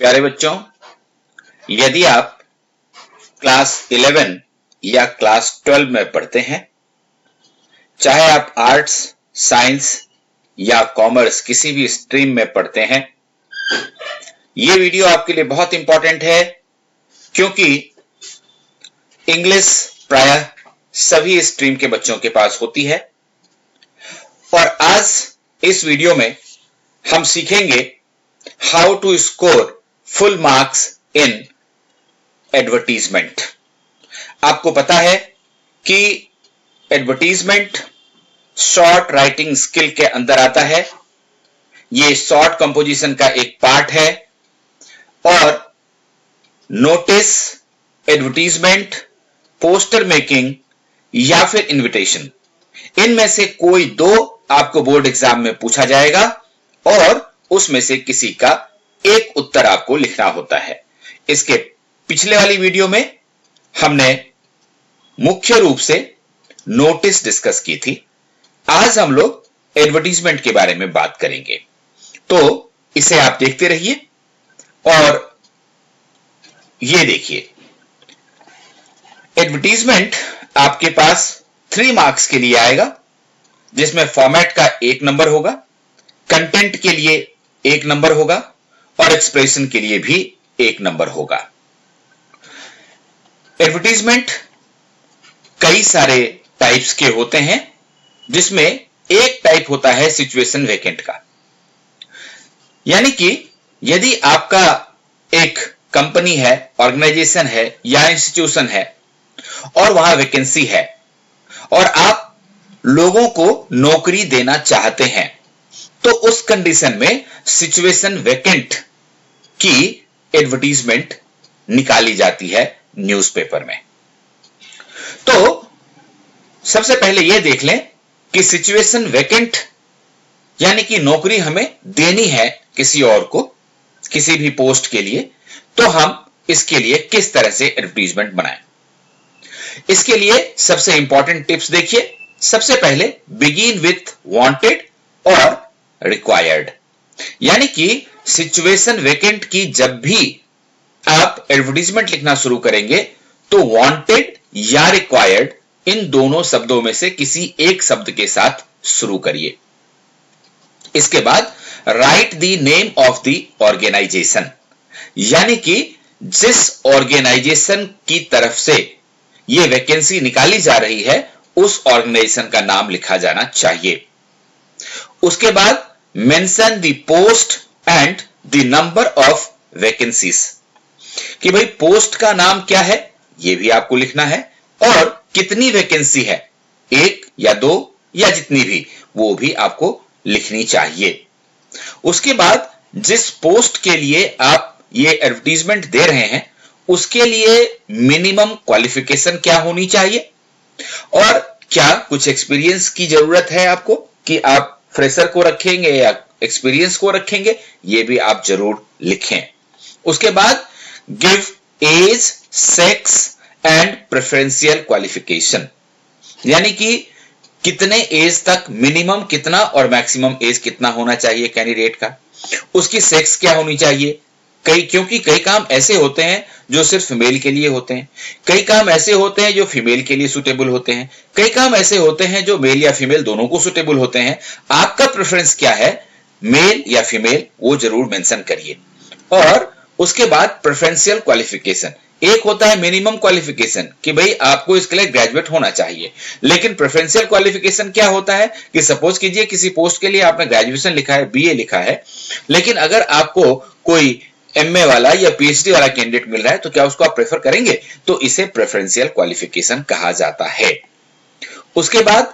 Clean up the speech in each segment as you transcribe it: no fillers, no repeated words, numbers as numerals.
प्यारे बच्चों, यदि आप क्लास 11 या क्लास 12 में पढ़ते हैं, चाहे आप आर्ट्स, साइंस या कॉमर्स किसी भी स्ट्रीम में पढ़ते हैं, ये वीडियो आपके लिए बहुत इंपॉर्टेंट है क्योंकि इंग्लिश प्रायः सभी स्ट्रीम के बच्चों के पास होती है। और आज इस वीडियो में हम सीखेंगे how to score full marks in advertisement. आपको पता है कि एडवर्टीजमेंट शॉर्ट राइटिंग स्किल के अंदर आता है। ये शॉर्ट कंपोजिशन का एक पार्ट है और नोटिस, एडवर्टीजमेंट, पोस्टर मेकिंग या फिर इनविटेशन, इनमें से कोई दो आपको बोर्ड एग्जाम में पूछा जाएगा और उसमें से किसी का एक उत्तर आपको लिखना होता है। इसके पिछले वाली वीडियो में हमने मुख्य रूप से नोटिस डिस्कस की थी। आज हम लोग एडवर्टीजमेंट के बारे में बात करेंगे, तो इसे आप देखते रहिए। और ये देखिए, एडवर्टीजमेंट आपके पास 3 मार्क्स के लिए आएगा, जिसमें फॉर्मेट का 1 नंबर होगा, कंटेंट के लिए 1 नंबर होगा और एक्सप्रेशन के लिए भी 1 नंबर होगा। एडवर्टीजमेंट कई सारे टाइप्स के होते हैं, जिसमें एक टाइप होता है सिचुएशन वेकेंट का। यानी कि यदि आपका एक कंपनी है, ऑर्गेनाइजेशन है या इंस्टीट्यूशन है और वहां वैकेंसी है और आप लोगों को नौकरी देना चाहते हैं, तो उस कंडीशन में सिचुएशन वेकेंट की एडवर्टीजमेंट निकाली जाती है न्यूज़पेपर में। तो सबसे पहले यह देख लें कि सिचुएशन वेकेंट यानी कि नौकरी हमें देनी है किसी और को, किसी भी पोस्ट के लिए, तो हम इसके लिए किस तरह से एडवर्टीजमेंट बनाएं। इसके लिए सबसे इंपॉर्टेंट टिप्स देखिए। सबसे पहले बिगिन विथ वांटेड और रिक्वायर्ड, यानी कि सिचुएशन वेकेंट की जब भी आप एडवर्टीजमेंट लिखना शुरू करेंगे तो वांटेड या रिक्वायर्ड, इन दोनों शब्दों में से किसी एक शब्द के साथ शुरू करिए। इसके बाद write the name of the organization, यानी कि जिस ऑर्गेनाइजेशन की तरफ से यह वैकेंसी निकाली जा रही है उस ऑर्गेनाइजेशन का नाम लिखा जाना चाहिए। उसके बाद mention the post and the number of vacancies, कि भाई पोस्ट का नाम क्या है यह भी आपको लिखना है और कितनी वैकेंसी है, 1 या 2 या जितनी भी, वो भी आपको लिखनी चाहिए। उसके बाद जिस पोस्ट के लिए आप ये एडवर्टीजमेंट दे रहे हैं उसके लिए मिनिमम क्वालिफिकेशन क्या होनी चाहिए और क्या कुछ एक्सपीरियंस की जरूरत है आपको, कि आप फ्रेशर को रखेंगे या एक्सपीरियंस को रखेंगे, ये भी आप जरूर लिखें। उसके बाद give age, sex and preferential qualification, यानी कि कितने एज तक मिनिमम कितना और मैक्सिमम एज कितना होना चाहिए कैंडिडेट का, उसकी सेक्स क्या होनी चाहिए। क्योंकि कई काम ऐसे होते हैं जो सिर्फ मेल के लिए होते हैं, कई काम ऐसे होते हैं जो फीमेल के लिए सुटेबल होते हैं, कई काम ऐसे होते हैं जो मेल या फीमेल दोनों को सुटेबल होते हैं। आपका प्रेफरेंस क्या है, मेल या फीमेल, वो जरूर मेंशन करिए। और उसके बाद प्रेफरेंशियल क्वालिफिकेशन, एक होता है मिनिमम क्वालिफिकेशन कि भाई आपको इसके लिए ग्रेजुएट होना चाहिए, लेकिन प्रेफरेंशियल क्वालिफिकेशन क्या होता है कि सपोज कीजिए किसी पोस्ट के लिए आपने ग्रेजुएशन लिखा है, बीए लिखा है, लेकिन अगर आपको कोई एमए वाला या पीएचडी वाला कैंडिडेट मिल रहा है तो क्या उसको आप प्रेफर करेंगे, तो इसे प्रेफरेंशियल क्वालिफिकेशन कहा जाता है। उसके बाद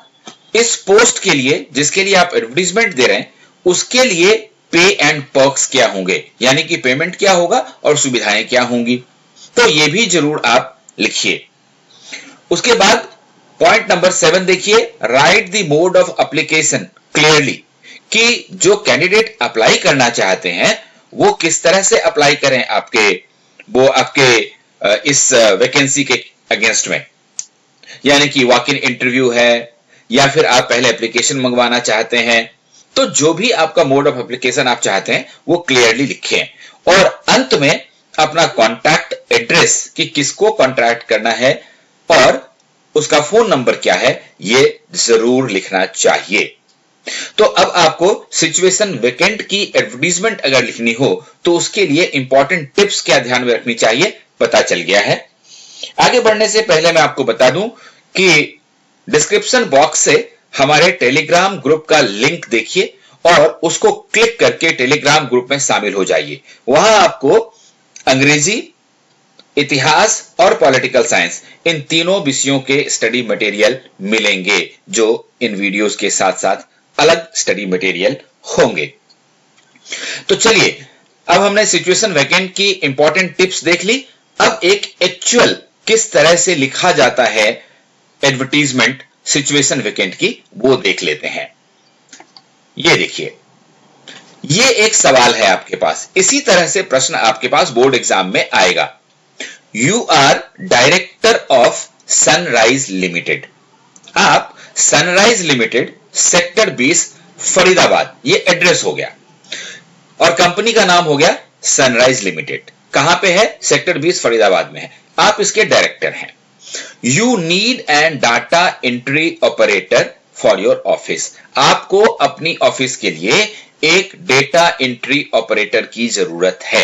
इस पोस्ट के लिए जिसके लिए आप एडवर्टीजमेंट दे रहे हैं उसके लिए पे एंड पर्क्स क्या होंगे, यानी कि पेमेंट क्या होगा और सुविधाएं क्या होंगी, तो ये भी जरूर आप लिखिए। उसके बाद पॉइंट नंबर 7 देखिए, right the mode of application clearly, कि जो कैंडिडेट अप्लाई करना चाहते हैं वो किस तरह से अप्लाई करें आपके इस वैकेंसी के अगेंस्ट में, यानी कि वॉक इन इंटरव्यू है या फिर आप पहले एप्लीकेशन मंगवाना चाहते हैं, तो जो भी आपका मोड ऑफ एप्लीकेशन आप चाहते हैं वो क्लियरली लिखें और अंत में अपना कॉन्टैक्ट एड्रेस कि किसको कॉन्टैक्ट करना है और उसका फोन नंबर क्या है ये जरूर लिखना चाहिए। तो अब आपको सिचुएशन वैकेंट की एडवर्टीजमेंट अगर लिखनी हो तो उसके लिए इंपॉर्टेंट टिप्स क्या ध्यान में रखनी चाहिए पता चल गया है। आगे बढ़ने से पहले मैं आपको बता दूं कि डिस्क्रिप्शन बॉक्स से हमारे टेलीग्राम ग्रुप का लिंक देखिए और उसको क्लिक करके टेलीग्राम ग्रुप में शामिल हो जाइए। वहां आपको अंग्रेजी, इतिहास और पॉलिटिकल साइंस इन तीनों विषयों के स्टडी मटेरियल मिलेंगे जो इन वीडियोस के साथ साथ अलग स्टडी मटेरियल होंगे। तो चलिए अब हमने सिचुएशन वैकेंट की इंपॉर्टेंट टिप्स देख ली। अब एक एक्चुअल किस तरह से लिखा जाता है एडवर्टीजमेंट सिचुएशन वैकेंट की वो देख लेते हैं। ये देखिए, ये एक सवाल है आपके पास, इसी तरह से प्रश्न आपके पास बोर्ड एग्जाम में आएगा। You are director of Sunrise Limited. आप सनराइज लिमिटेड सेक्टर 20 फरीदाबाद, ये एड्रेस हो गया और कंपनी का नाम हो गया सनराइज लिमिटेड। कहां पे है? सेक्टर 20 फरीदाबाद में है। आप इसके डायरेक्टर हैं। You need an data entry operator for your office. आपको अपनी ऑफिस के लिए एक डेटा एंट्री ऑपरेटर की जरूरत है।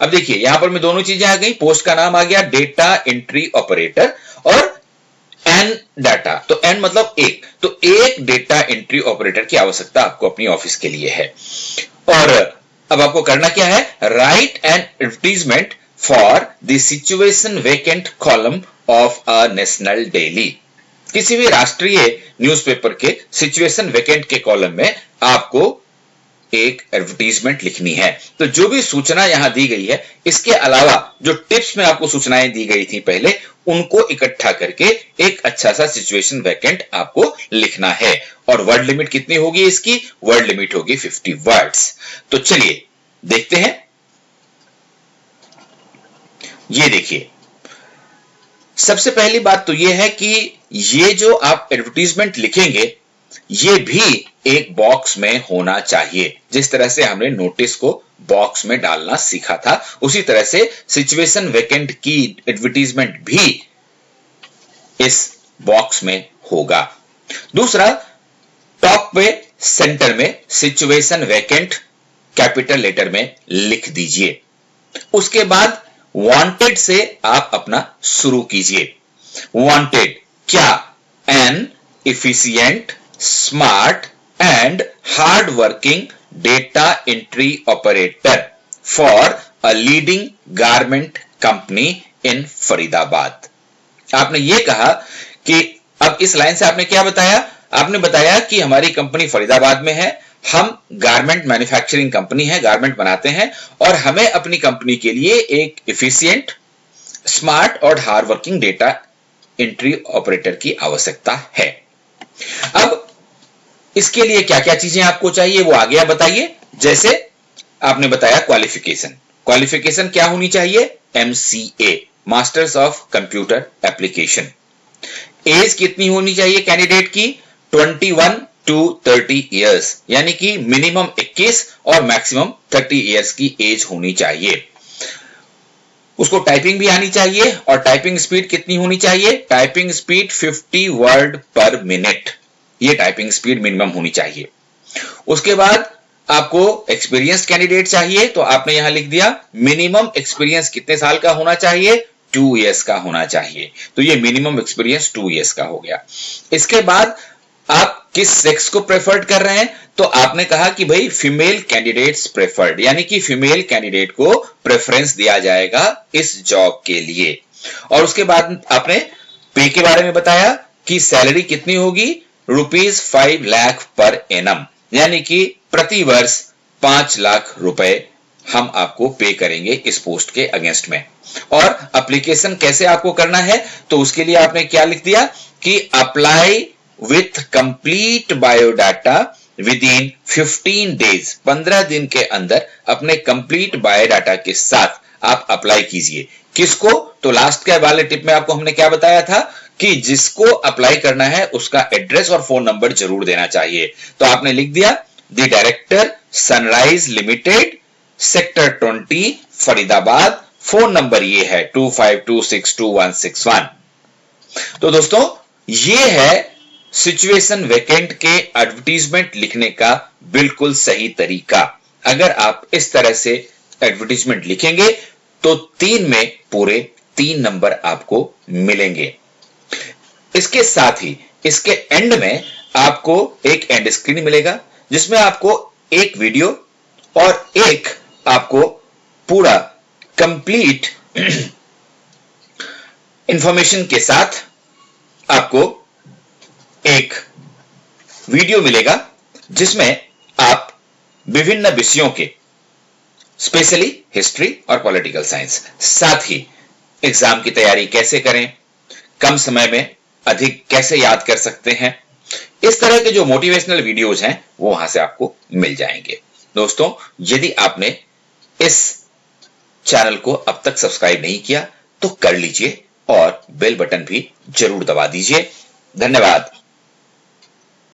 अब देखिए यहां पर मैं दोनों चीजें आ गई, पोस्ट का नाम आ गया डेटा एंट्री ऑपरेटर और एन डाटा, तो एन मतलब एक, तो एक डेटा एंट्री ऑपरेटर की आवश्यकता आपको अपनी ऑफिस के लिए है। और अब आपको करना क्या है? Right N advertisement for the situation vacant column of a national daily. किसी भी राष्ट्रीय न्यूज़पेपर के सिचुएशन वैकेंट के कॉलम में आपको एक एडवर्टीजमेंट लिखनी है। तो जो भी सूचना यहां दी गई है, इसके अलावा जो टिप्स में आपको सूचनाएं दी गई थी पहले, उनको इकट्ठा करके एक अच्छा सा सिचुएशन वैकेंट आपको लिखना है। और वर्ड लिमिट कितनी होगी इसकी? वर्ड लिमिट होगी 50 वर्ड्स। तो चलिए देखते हैं। ये देखिए, सबसे पहली बात तो यह है कि ये जो आप एडवर्टीजमेंट लिखेंगे ये भी एक बॉक्स में होना चाहिए। जिस तरह से हमने नोटिस को बॉक्स में डालना सीखा था, उसी तरह से सिचुएशन वैकेंट की एडवर्टीजमेंट भी इस बॉक्स में होगा। दूसरा, टॉप पे सेंटर में सिचुएशन वैकेंट कैपिटल लेटर में लिख दीजिए। उसके बाद वांटेड से आप अपना शुरू कीजिए। वांटेड क्या? N efficient, smart and hard working data entry operator for a leading garment company इन फरीदाबाद। आपने ये कहा कि अब इस लाइन से आपने क्या बताया? आपने बताया कि हमारी कंपनी फरीदाबाद में है, हम गारमेंट मैन्युफैक्चरिंग कंपनी है, गारमेंट बनाते हैं और हमें अपनी कंपनी के लिए एक एफिशिएंट, स्मार्ट और hard working data entry operator की आवश्यकता है। अब इसके लिए क्या क्या चीजें आपको चाहिए वो आगे आप बताइए। जैसे आपने बताया क्वालिफिकेशन, क्वालिफिकेशन क्या होनी चाहिए? MCA, masters of computer application. Age कितनी होनी चाहिए कैंडिडेट की? 21 to 30 इयर्स, यानी कि मिनिमम 21 और मैक्सिमम 30 इयर्स की एज होनी चाहिए। उसको टाइपिंग भी आनी चाहिए और टाइपिंग स्पीड कितनी होनी चाहिए? टाइपिंग स्पीड 50 वर्ड पर मिनट, ये टाइपिंग स्पीड मिनिमम होनी चाहिए। उसके बाद आपको एक्सपीरियंस कैंडिडेट चाहिए, तो आपने यहां लिख दिया मिनिमम एक्सपीरियंस कितने साल का होना चाहिए? 2 इयर्स का होना चाहिए। तो ये मिनिमम एक्सपीरियंस 2 इयर्स का हो गया। इसके बाद आप किस सेक्स को प्रेफर्ड कर रहे हैं? तो आपने कहा कि भाई फीमेल कैंडिडेट्स प्रेफर्ड, यानी कि फीमेल कैंडिडेट को प्रेफरेंस दिया जाएगा इस जॉब के लिए। और उसके बाद आपने पे के बारे में बताया कि सैलरी कितनी होगी? ₹5 लाख पर एनम, यानी कि प्रति वर्ष 5 लाख रुपए हम आपको पे करेंगे इस पोस्ट के अगेंस्ट में। और एप्लीकेशन कैसे आपको करना है? तो उसके लिए आपने क्या लिख दिया कि apply with complete biodata with in 15 days, 15 दिन के अंदर अपने कंप्लीट बायोडाटा के साथ आप अप्लाई कीजिए। किसको? तो लास्ट के वाले टिप में आपको हमने क्या बताया था कि जिसको अप्लाई करना है उसका एड्रेस और फोन नंबर जरूर देना चाहिए। तो आपने लिख दिया the director, sunrise Limited, sector 20, Faridabad. Phone number ये है 25262161। तो दोस्तों, ये है सिचुएशन वैकेंट के एडवर्टीजमेंट लिखने का बिल्कुल सही तरीका। अगर आप इस तरह से एडवर्टीजमेंट लिखेंगे तो 3 में पूरे 3 नंबर आपको मिलेंगे। इसके साथ ही इसके एंड में आपको एक एंड स्क्रीन मिलेगा, जिसमें आपको एक वीडियो और एक आपको पूरा कंप्लीट इंफॉर्मेशन के साथ आपको एक वीडियो मिलेगा, जिसमें आप विभिन्न विषयों के, स्पेशली हिस्ट्री और पॉलिटिकल साइंस, साथ ही एग्जाम की तैयारी कैसे करें, कम समय में अधिक कैसे याद कर सकते हैं, इस तरह के जो मोटिवेशनल वीडियोज हैं वो वहां से आपको मिल जाएंगे। दोस्तों, यदि आपने इस चैनल को अब तक सब्सक्राइब नहीं किया तो कर लीजिए और बेल बटन भी जरूर दबा दीजिए। धन्यवाद।